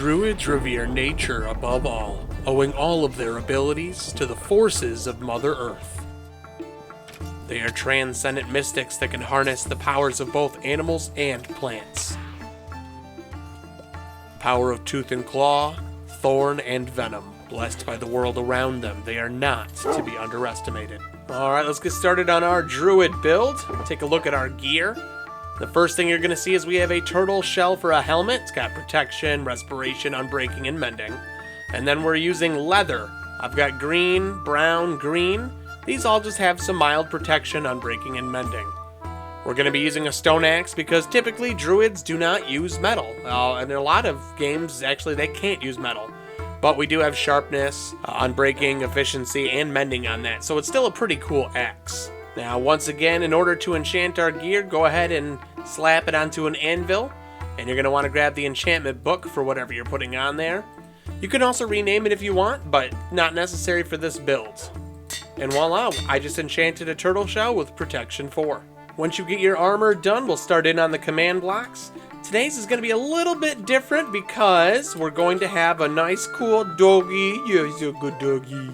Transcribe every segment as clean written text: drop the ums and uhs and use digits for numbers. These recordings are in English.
Druids revere nature above all, owing all of their abilities to the forces of Mother Earth. They are transcendent mystics that can harness the powers of both animals and plants. Power of tooth and claw, thorn and venom. Blessed by the world around them, they are not to be underestimated. Alright, let's get started on our druid build. Take a look at our gear. The first thing you're going to see is we have a turtle shell for a helmet. It's got protection, respiration, unbreaking, and mending. And then we're using leather. I've got green, brown, green. These all just have some mild protection, unbreaking, and mending. We're going to be using a stone axe because typically druids do not use metal. And in a lot of games, actually, they can't use metal. But we do have sharpness, unbreaking, efficiency, and mending on that. So it's still a pretty cool axe. Now, once again, in order to enchant our gear, go ahead and slap it onto an anvil. And you're going to want to grab the enchantment book for whatever you're putting on there. You can also rename it if you want, but not necessary for this build. And voila, I just enchanted a turtle shell with protection 4. Once you get your armor done, we'll start in on the command blocks. Today's is going to be a little bit different because we're going to have a nice, cool doggy. Yeah, he's a good doggy.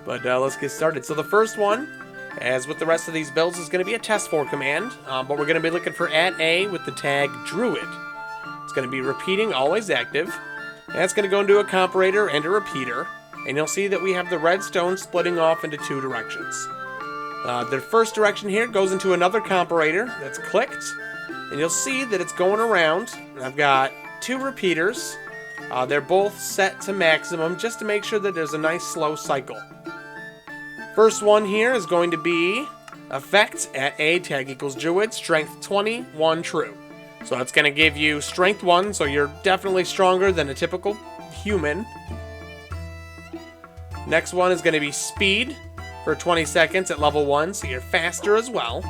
But let's get started. So the first one, as with the rest of these builds, is going to be a test for command. But we're going to be looking for @A with the tag druid. It's going to be repeating, always active. That's going to go into a comparator and a repeater. And you'll see that we have the redstone splitting off into 2 directions. The first direction here goes into another comparator that's clicked. And you'll see that it's going around. I've got 2 repeaters. They're both set to maximum just to make sure that there's a nice slow cycle. First one here is going to be effect @A tag equals druid, strength 20, 1 true. So that's going to give you strength 1, so you're definitely stronger than a typical human. Next one is going to be speed for 20 seconds at level 1, so you're faster as well.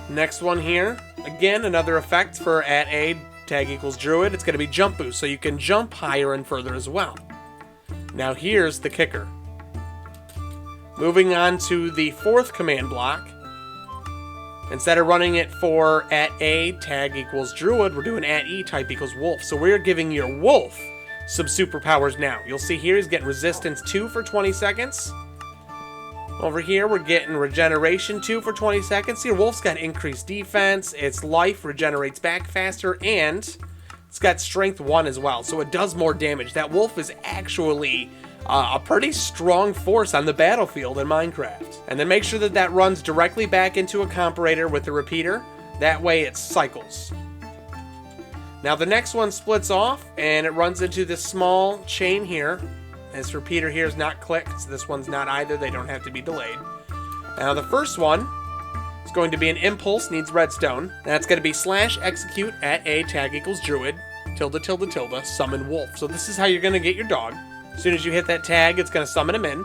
Next one here, again, another effect for @A tag equals druid. It's going to be jump boost, so you can jump higher and further as well. Now here's the kicker. Moving on to the 4th command block. Instead of running it for @A tag equals druid, we're doing @E type equals wolf. So we're giving your wolf some superpowers now. You'll see here he's getting resistance 2 for 20 seconds. Over here, we're getting regeneration 2 for 20 seconds. Your wolf's got increased defense, its life regenerates back faster, and it's got strength 1 as well, so it does more damage. That wolf is actually a pretty strong force on the battlefield in Minecraft. And then make sure that that runs directly back into a comparator with the repeater. That way it cycles. Now the next one splits off, and it runs into this small chain here. This repeater here is not clicked, so this one's not either. They don't have to be delayed. Now the first one is going to be an impulse, needs redstone. That's going to be /execute @A tag equals druid, ~, summon wolf. So this is how you're going to get your dog. As soon as you hit that tag, it's going to summon him in.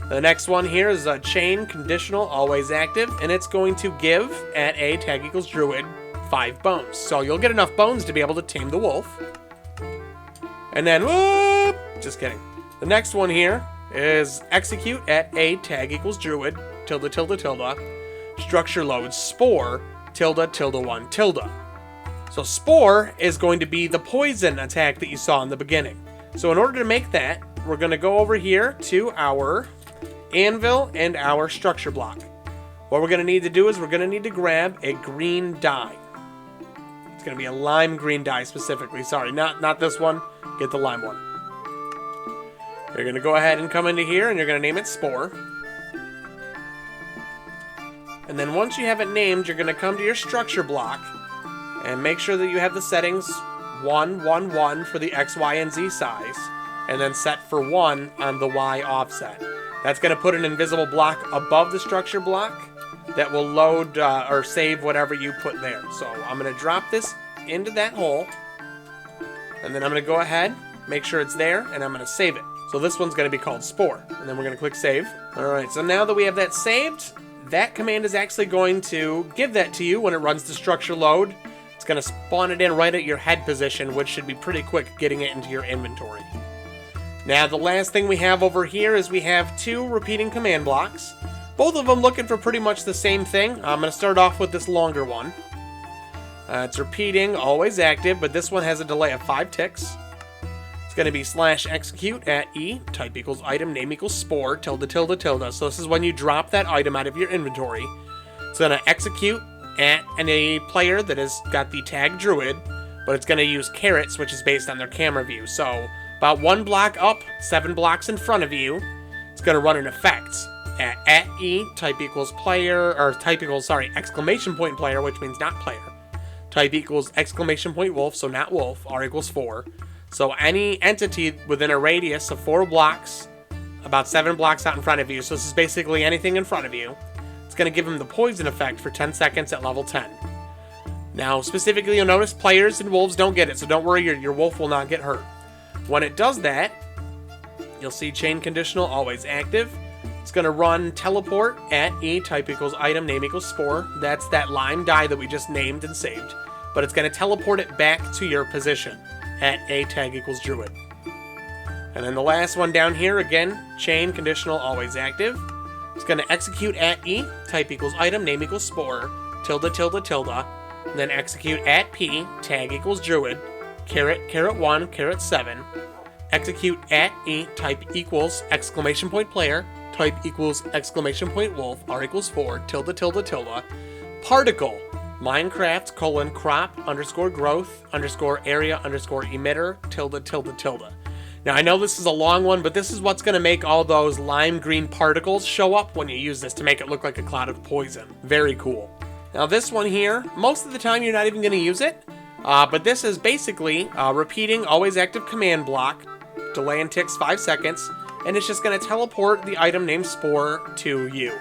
The next one here is a chain conditional, always active, and it's going to give @A tag equals druid 5 bones. So you'll get enough bones to be able to tame the wolf. And then, whoop, just kidding. The next one here is execute @A tag equals druid, ~, structure load spore, ~1 ~. So spore is going to be the poison attack that you saw in the beginning. So in order to make that, we're going to go over here to our anvil and our structure block. What we're going to need to do is we're going to need to grab a green dye. It's going to be a lime green dye specifically. Sorry, not this one. Get the lime one. You're going to go ahead and come into here and you're going to name it Spore. And then once you have it named, you're going to come to your structure block and make sure that you have the settings 1, 1, 1 for the X, Y, and Z size, and then set for 1 on the Y offset. That's going to put an invisible block above the structure block that will load or save whatever you put there. So I'm going to drop this into that hole, and then I'm going to go ahead, make sure it's there, and I'm going to save it. So this one's going to be called Spore, and then we're going to click Save. Alright, so now that we have that saved, that command is actually going to give that to you when it runs the structure load. It's going to spawn it in right at your head position, which should be pretty quick getting it into your inventory. Now the last thing we have over here is we have 2 repeating command blocks. Both of them looking for pretty much the same thing. I'm going to start off with this longer one. It's repeating, always active, but this one has a delay of 5 ticks. It's going to be /execute at E, type equals item, name equals Spore, tilde, tilde, tilde. So this is when you drop that item out of your inventory. It's going to execute at any player that has got the tag Druid, but it's going to use carrots, which is based on their camera view. So about 1 block up, 7 blocks in front of you, it's going to run an effect at E, type equals player, or type equals, exclamation point player, which means not player. Type equals exclamation point wolf, so not wolf, R equals 4. So any entity within a radius of 4 blocks, about 7 blocks out in front of you, so this is basically anything in front of you, it's going to give him the poison effect for 10 seconds at level 10. Now, specifically, you'll notice players and wolves don't get it, so don't worry, your wolf will not get hurt. When it does that, you'll see chain conditional always active. It's going to run teleport at E, type equals item, name equals Spore. That's that lime die that we just named and saved. But it's going to teleport it back to your position at A, tag equals Druid. And then the last one down here, again, chain conditional always active. It's going to execute at E, type equals item, name equals Spore, tilde, tilde, tilde. And then execute at P, tag equals Druid, caret 1, caret 7. Execute at E, type equals exclamation point player, type equals exclamation point wolf, R equals 4, tilde, tilde, tilde. Particle, Minecraft, crop, growth, area, emitter, tilde, tilde, tilde. Now, I know this is a long one, but this is what's going to make all those lime green particles show up when you use this to make it look like a cloud of poison. Very cool. Now, this one here, most of the time you're not even going to use it, but this is basically repeating always active command block, delay in ticks 5 seconds, and it's just going to teleport the item named Spore to you.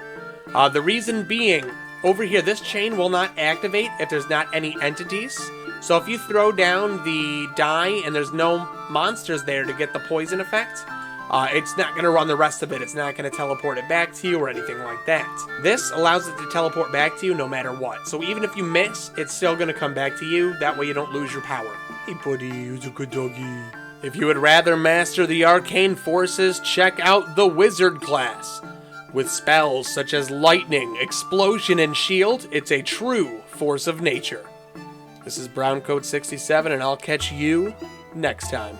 The reason being, over here, this chain will not activate if there's not any entities. So if you throw down the die and there's no monsters there to get the poison effect, it's not going to run the rest of it. It's not going to teleport it back to you or anything like that. This allows it to teleport back to you no matter what. So even if you miss, it's still going to come back to you. That way you don't lose your power. Hey buddy, who's a good doggy? If you would rather master the arcane forces, check out the Wizard class. With spells such as lightning, explosion, and shield, it's a true force of nature. This is Brown Code 67, and I'll catch you next time.